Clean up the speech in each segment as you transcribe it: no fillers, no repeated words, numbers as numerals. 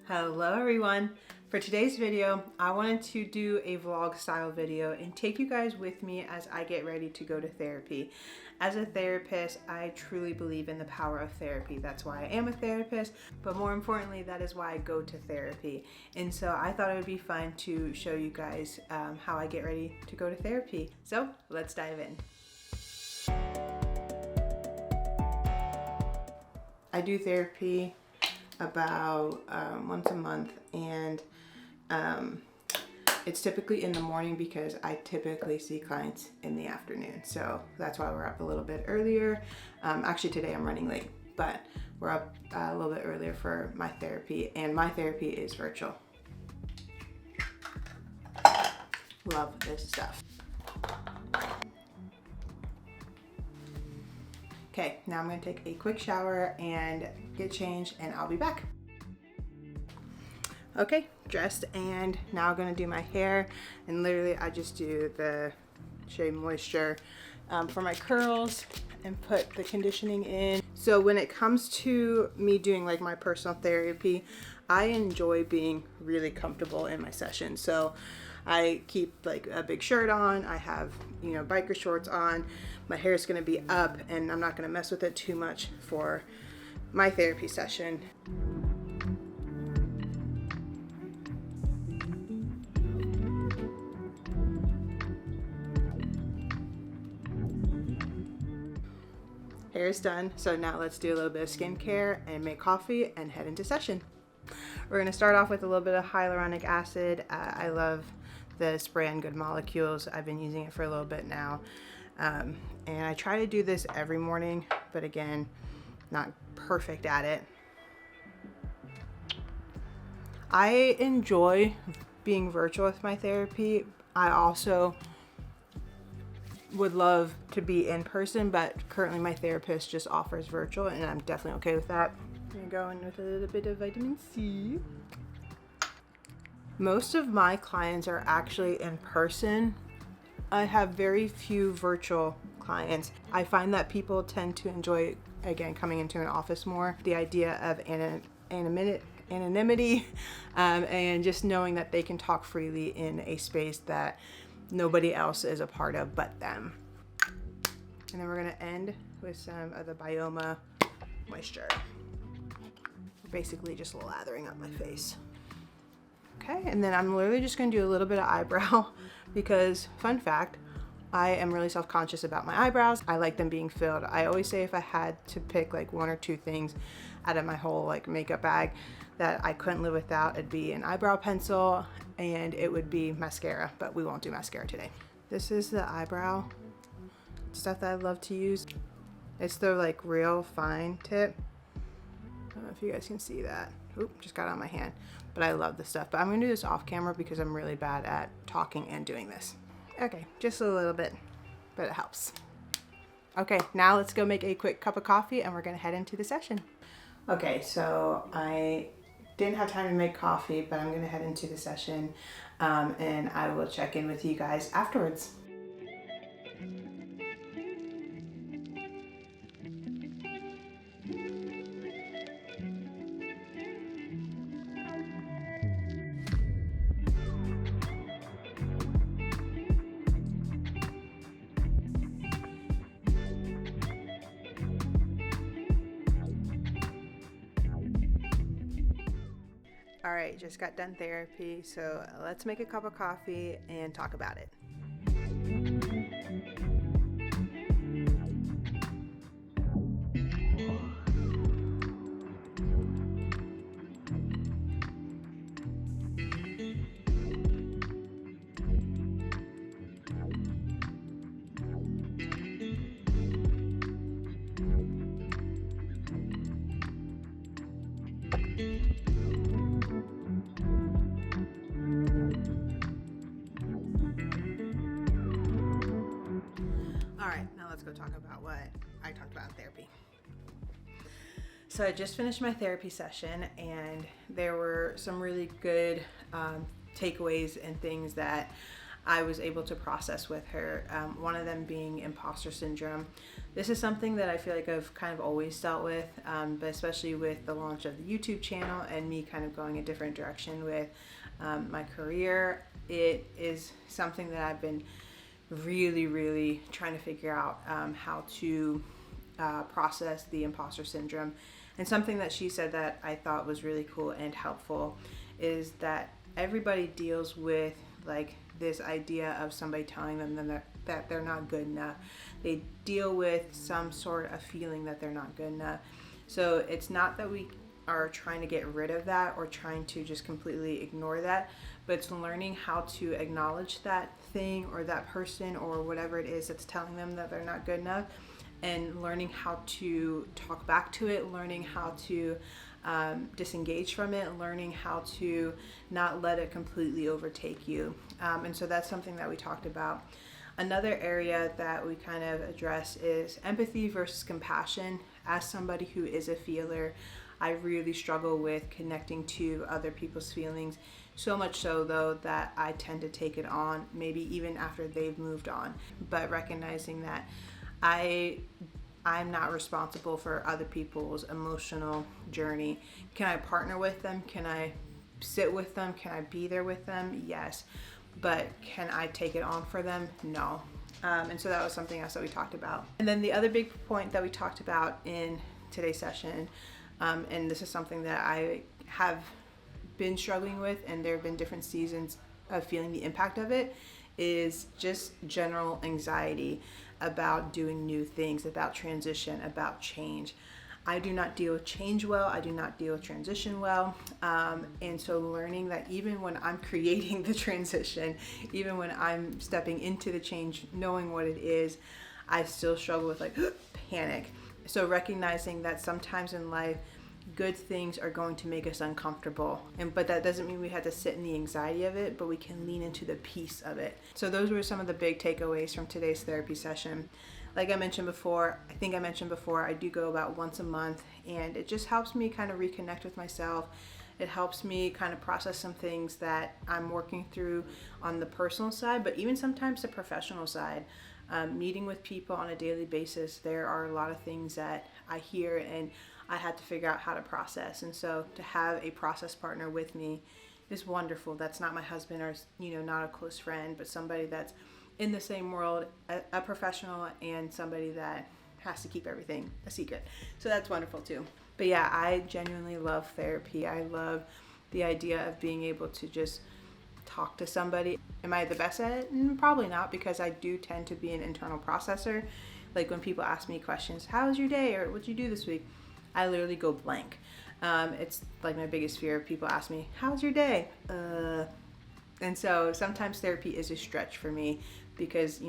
Hello everyone. For today's video, I wanted to do a vlog style video and take you guys with me as I get ready to go to therapy. As a therapist, I truly believe in the power of therapy. That's why I am a therapist, but more importantly, that is why I go to therapy. And so I thought it would be fun to show you guys how I get ready to go to therapy. So let's dive in. I do therapy about once a month, and it's typically in the morning because I typically see clients in the afternoon. So that's why we're up a little bit earlier. Actually today I'm running late, but we're up a little bit earlier for my therapy, and my therapy is virtual. Love this stuff. Okay, now I'm gonna take a quick shower and get changed, and I'll be back. Okay, dressed, and now I'm gonna do my hair, and literally I just do the Shea Moisture for my curls and put the conditioning in. So when it comes to me doing like my personal therapy, I enjoy being really comfortable in my session. So I keep like a big shirt on, I have, biker shorts on, my hair is gonna be up, and I'm not gonna mess with it too much for my therapy session. Hair is done, so now let's do a little bit of skincare and make coffee and head into session. We're gonna start off with a little bit of hyaluronic acid. I love the spray on Good Molecules. I've been using it for a little bit now. And I try to do this every morning, but again, not perfect at it. I enjoy being virtual with my therapy. I also would love to be in person, but currently my therapist just offers virtual, and I'm definitely okay with that. I'm gonna go in with a little bit of vitamin C. Most of my clients are actually in person. I have very few virtual clients. I find that people tend to enjoy, again, coming into an office more. The idea of anonymity and just knowing that they can talk freely in a space that nobody else is a part of but them. And then we're gonna end with some of the Bioma Moisture. Basically just lathering up my face. Okay, and then I'm literally just gonna do a little bit of eyebrow because, fun fact, I am really self-conscious about my eyebrows. I like them being filled. I always say if I had to pick like one or two things out of my whole like makeup bag that I couldn't live without, it'd be an eyebrow pencil and it would be mascara, but we won't do mascara today. This is the eyebrow stuff that I love to use. It's the like real fine tip. I don't know if you guys can see that. Oop, just got on my hand. But I love this stuff. But I'm gonna do this off camera because I'm really bad at talking and doing this. Okay, just a little bit, but it helps. Okay, now let's go make a quick cup of coffee and we're gonna head into the session. Okay, so I didn't have time to make coffee, but I'm gonna head into the session and I will check in with you guys afterwards. All right, just got done therapy, so let's make a cup of coffee and talk about it. All right, now let's go talk about what I talked about in therapy. So I just finished my therapy session, and there were some really good takeaways and things that I was able to process with her. One of them being imposter syndrome. This is something that I feel like I've kind of always dealt with, but especially with the launch of the YouTube channel and me kind of going a different direction with my career. It is something that I've been really trying to figure out how to process the imposter syndrome. And something that she said that I thought was really cool and helpful is that everybody deals with like this idea of somebody telling them that they're not good enough. They deal with some sort of feeling that they're not good enough. So it's not that we are trying to get rid of that or trying to just completely ignore that, but it's learning how to acknowledge that thing or that person or whatever it is that's telling them that they're not good enough, and learning how to talk back to it, learning how to disengage from it, learning how to not let it completely overtake you. And so that's something that we talked about. Another area that we kind of address is empathy versus compassion. As somebody who is a feeler, I really struggle with connecting to other people's feelings, so much so though that I tend to take it on maybe even after they've moved on, but recognizing that I'm not responsible for other people's emotional journey. Can I partner with them? Can I sit with them? Can I be there with them? Yes. But can I take it on for them? No. And so that was something else that we talked about. And then the other big point that we talked about in today's session, and this is something that I have been struggling with, and there have been different seasons of feeling the impact of it, is just general anxiety about doing new things, about transition, about change. I do not deal with change well. I do not deal with transition well. And so learning that even when I'm creating the transition, even when I'm stepping into the change, knowing what it is, I still struggle with like panic. So recognizing that sometimes in life, good things are going to make us uncomfortable, but that doesn't mean we have to sit in the anxiety of it, but we can lean into the peace of it. So those were some of the big takeaways from today's therapy session. Like I mentioned before, I do go about once a month, and it just helps me kind of reconnect with myself. It helps me kind of process some things that I'm working through on the personal side, but even sometimes the professional side. Meeting with people on a daily basis, there are a lot of things that I hear and I had to figure out how to process. And so to have a process partner with me is wonderful. That's not my husband or, not a close friend, but somebody that's in the same world, a professional, and somebody that has to keep everything a secret. So that's wonderful too. But yeah, I genuinely love therapy. I love the idea of being able to just talk to somebody. Am I the best at it? Probably not, because I do tend to be an internal processor. Like when people ask me questions, how was your day, or what'd you do this week? I literally go blank. It's like my biggest fear. People ask me, how's your day? And so sometimes therapy is a stretch for me because,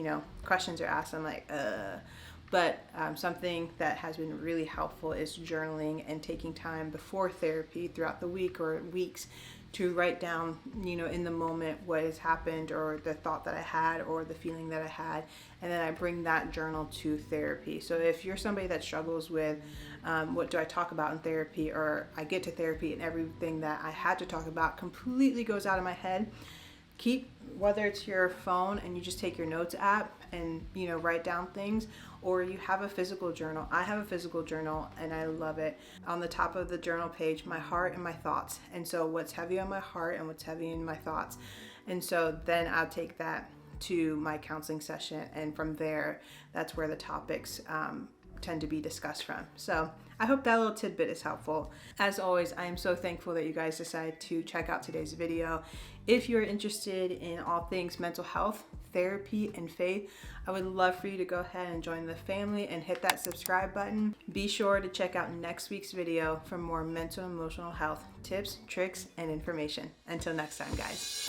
questions are asked, I'm like, But something that has been really helpful is journaling and taking time before therapy throughout the week or weeks to write down, in the moment what has happened or the thought that I had or the feeling that I had. And then I bring that journal to therapy. So if you're somebody that struggles with what do I talk about in therapy, or I get to therapy and everything that I had to talk about completely goes out of my head, whether it's your phone and you just take your notes app and, write down things, or you have a physical journal. I have a physical journal and I love it. On the top of the journal page, my heart and my thoughts. And so what's heavy on my heart and what's heavy in my thoughts. And so then I'll take that to my counseling session. And from there, that's where the topics tend to be discussed from. So I hope that little tidbit is helpful. As always, I am so thankful that you guys decided to check out today's video. If you're interested in all things mental health, therapy, and faith, I would love for you to go ahead and join the family and hit that subscribe button. Be sure to check out next week's video for more mental and emotional health tips, tricks, and information. Until next time, guys.